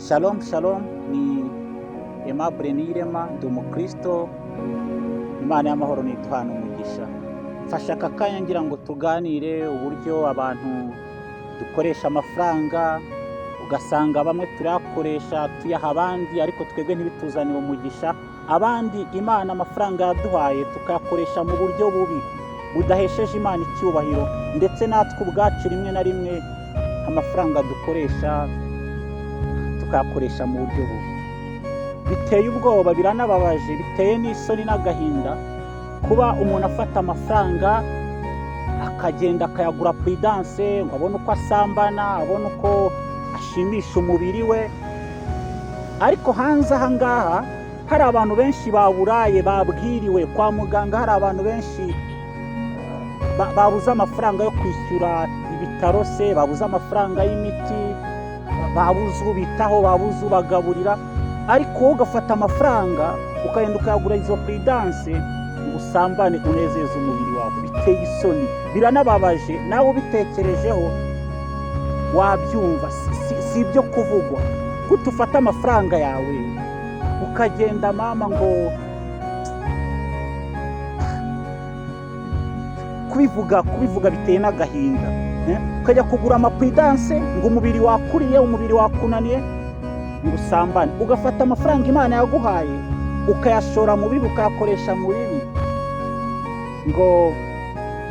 Shalom shalom, ni Aimable Niyirema, ndi umukristo. Imana y'amahoro n'iduhana umugisha. Mfasha aka kanya ngira ngo tuganire uburyo abantu dukoresha amafaranga, ugasanga bamwe turakoresha tuyaha abandi ariko twebwe ntibituzanire umugisha. Abandi Imana amafaranga yaduhaye tukayakoresha mu buryo bubi budahesheje Imana icyubahiro, ndetse natwe ubwacu rimwe na rimwe amafaranga dukoresha tukayakoresha mu buryo bubi. Biteye ubwoba, biranababaje, biteye n'isoni n'agahinda kuba umuntu afata amafaranga akagenda akayagura prudence, ngo abone uko asambana, abone uko ashimisha umubiri we. Ariko hanze aha ngaha hari abantu benshi baburaye, babwiriwe kwa muganga, hari abantu benshi babuze amafaranga yo kwishyura ibitaro se, babuze amafaranga y'imiti, babuze ubitaho, babuze ubagaburira. Ariko wowe ugafata amafaranga ukagenda ukayagura izo prudence ngo usambane unezeze umubiri wawe. Biteye isoni, biranababaje. Nawe ubitekerejeho wabyumva, si ibyo kuvugwa. Kuko ufata amafaranga yawe ukagenda mama ngo kubivuga biteye n'agahinda. Ukajya kugura amaprudence ngo umubiri wakuriye, umubiri wakunaniye, ngo usambane. Ugafata amafaranga Imana yaguhaye ukayashora mu bibi, ukayakoresha mu bibi ngo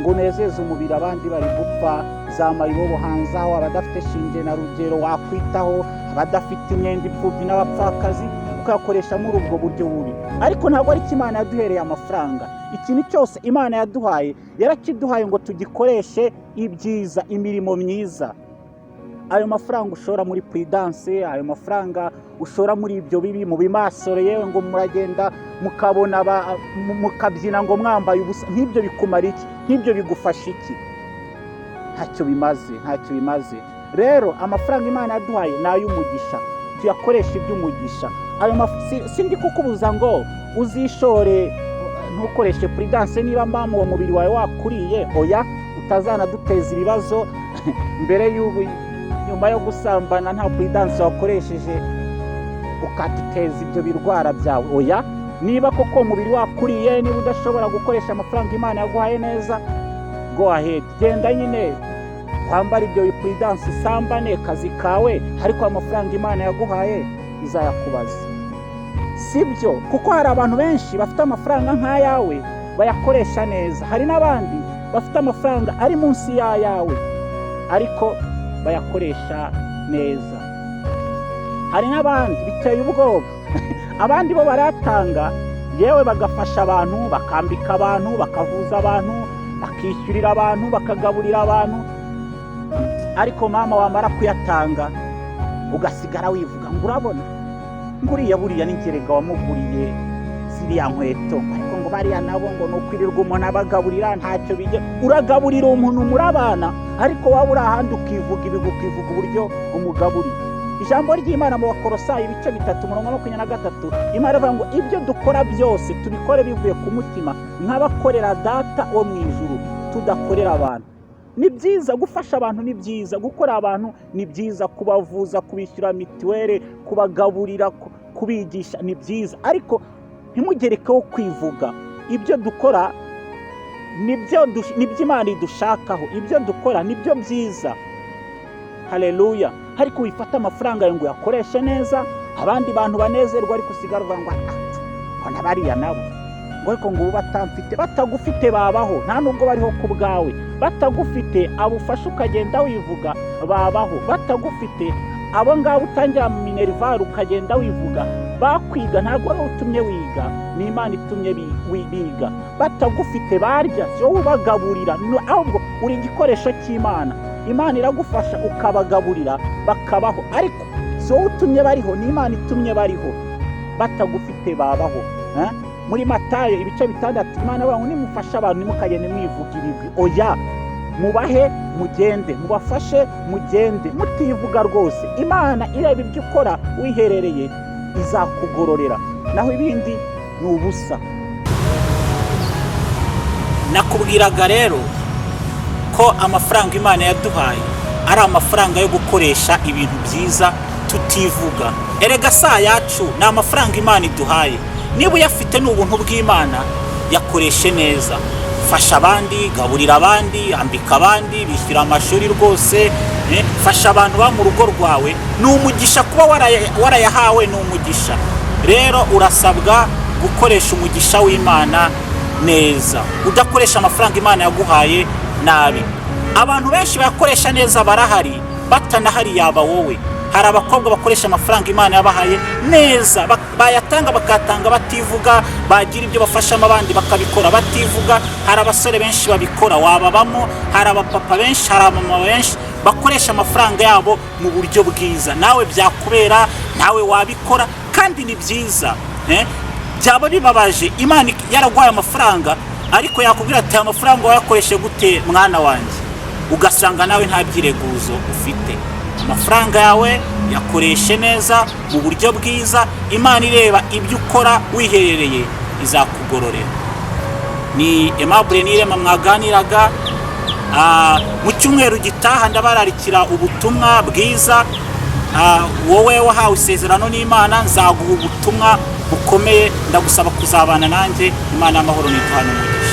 unezeze umubiri. Abandi bari gupfa za mayibobo hanze aho, abadafite shinge na rugero wakwitaho, abadafite imyenda, imfubyi n'abapfakazi, ukayakoresha muri ubwo buryo bubi. Ariko ntabwo ari Imana yaduhereye amafaranga. Ikintu cyose Imana yaduhaye yarakiduhaye ngo tugikoreshe ibyiza, imirimo myiza. Ayo mafaranga ushora muri prudence, ayo mafaranga ushora muri ibyo bibi, mu bimasoro yewe ngo muragenda mukabona mukabyina ngo mwambaye ubusa, nk'ibyo bikumara iki? Nk'ibyo bigufasha iki? Ntacyo bimaze. Rero amafaranga Imana yaduhaye ni ay'umugisha, tuyakoresha iby'umugisha. Sindi kukubuza ngo uzishore ntukoreshe prudence niba mama uwo mubiri wawe wakuriye, oya, utazanaduteza ibibazo mbere nyuma yo gusambana nta prudence wakoresheje ukaduteza ibyo birwara byawe, oya. Niba koko umubiri wakuriye, niba udashobora gukoresha amafaranga Imana yaguhaye neza, go ahead, genda nyine kwambara ibyo prudence, usambane, kazi kawe, ariko amafaranga Imana yaguhaye izayakubaza. Sibyo, kuko hari abantu benshi bafite amafaranga nk'ayawe bayakoresha neza. Hari n'abandi bafite amafaranga ari munsi y'ayawe ariko bayakoresha neza. Hari n'abandi biteye ubwoba abandi bo baratanga, yewe bagafasha abantu, bakambika abantu, bakavuza abantu, bakishyurira abantu, bakagaburira abantu. Ariko mama wamara kuyatanga ugasigara wivuga ngo urabona nguriya buriya n'ingerega wamuguriye ziriya nkweto, ariko ngo bariya nabo ngo nukwirirwa umuntu abagaburira ntacyo bijya. Uragaburira umuntu murabana, ariko waba uri ahandi ukivuga uburyo umugaburiye. Ijambo ry'Imana mu Bakolosayi ibice 3:23, Imana ivuga ngo ibyo dukora byose tubikore bivuye ku mutima, nk'abakorera Data wo mu ijuru, tudakorera abantu. Ni byiza gufasha abantu, ni byiza gukora abantu, ni byiza kubavuza, kubishyura mituweli, kubagaburira, kubigisha, ni byiza. Ariko ntimugerekeho kwivuga. Ibyo dukora nibyo Imana idushakaho, ibyo dukora nibyo byiza. Haleluya. Ariko wifata amafaranga yawe ngo uyakoreshe neza, abandi bantu banezerwa, ariko usigara uvuga ngo mbona bariya nabo ngo ariko ngo batagufite babaho, nta nubwo bariho ku bwawe. Batagufite abufasha ukagenda wivuga babaho. Batagufite abo ngabo utangira mu minerval ukagenda wivuga bakwiga, ntabwo ari utumye wiga, ni Imana itumye biga. Batagufite barya, si wowe ubagaburira, ahubwo uri igikoresho cy'Imana. Imana iragufasha ukabagaburira bakabaho, ariko si wowe utumye bariho, ni Imana itumye bariho. Batagufite babaho. Muri Matayo ibice 6, Imana ivuga ngo nimufasha abantu nimukagende mwivuga ibigwi, oya, mubahe mugende, mubafashe mugende, mutivuga rwose. Imana ireba ibyo ukora wiherereye izakugororera, naho ibindi ni ubusa. Nakubwiraga rero ko amafaranga Imana yaduhaye ari amafaranga yo gukoresha ibintu byiza, tutivuga. Erega saa yacu ni amafaranga Imana iduhaye. Niba uyafite ni ubuntu bw'Imana, yakoreshe neza. Fasha abandi, gaburira abandi, ambika abandi, bishyura amashuri rwose, fasha abantu ba mu rugo rwawe. Ni umugisha kuba warayahawe, ni umugisha. Rero urasabwa gukoresha umugisha w'Imana neza, udakoresha amafaranga Imana yaguhaye nabi. Abantu benshi bakoresha neza barahari, batanahari yaba wowe. Hari abakobwa bakoresha amafaranga Imana yabahaye neza, bayatanga bakatanga bativuga, bagira ibyo bafashamo abandi bakabikora bativuga. Hari abasore benshi babikora, wababamo. Hari abapapa benshi, hari abamama benshi bakoresha amafaranga yabo mu buryo bwiza. Nawe byakubera, nawe wabikora, kandi ni byiza. Byaba bibabaje Imana yaragwaye amafaranga, ariko yakubwira ati amafaranga wayakoreshe gute mwana wanjye, ugasanga nawe nta byireguzo ufite. Amafaranga yawe yakoreshe neza mu buryo bwiza. Imana ireba ibyo ukora wiherereye izakugororera. Ni Aimable Nirema mwaganiraga. Mu cyumweru gitaha ndabararikira ubutumwa bwiza. Wowe wahawe isezerano n'Imana, nzaguha ubutumwa bukomeye. Ndagusaba kuzabana nanjye. Imana y'amahoro niduhane umugisha.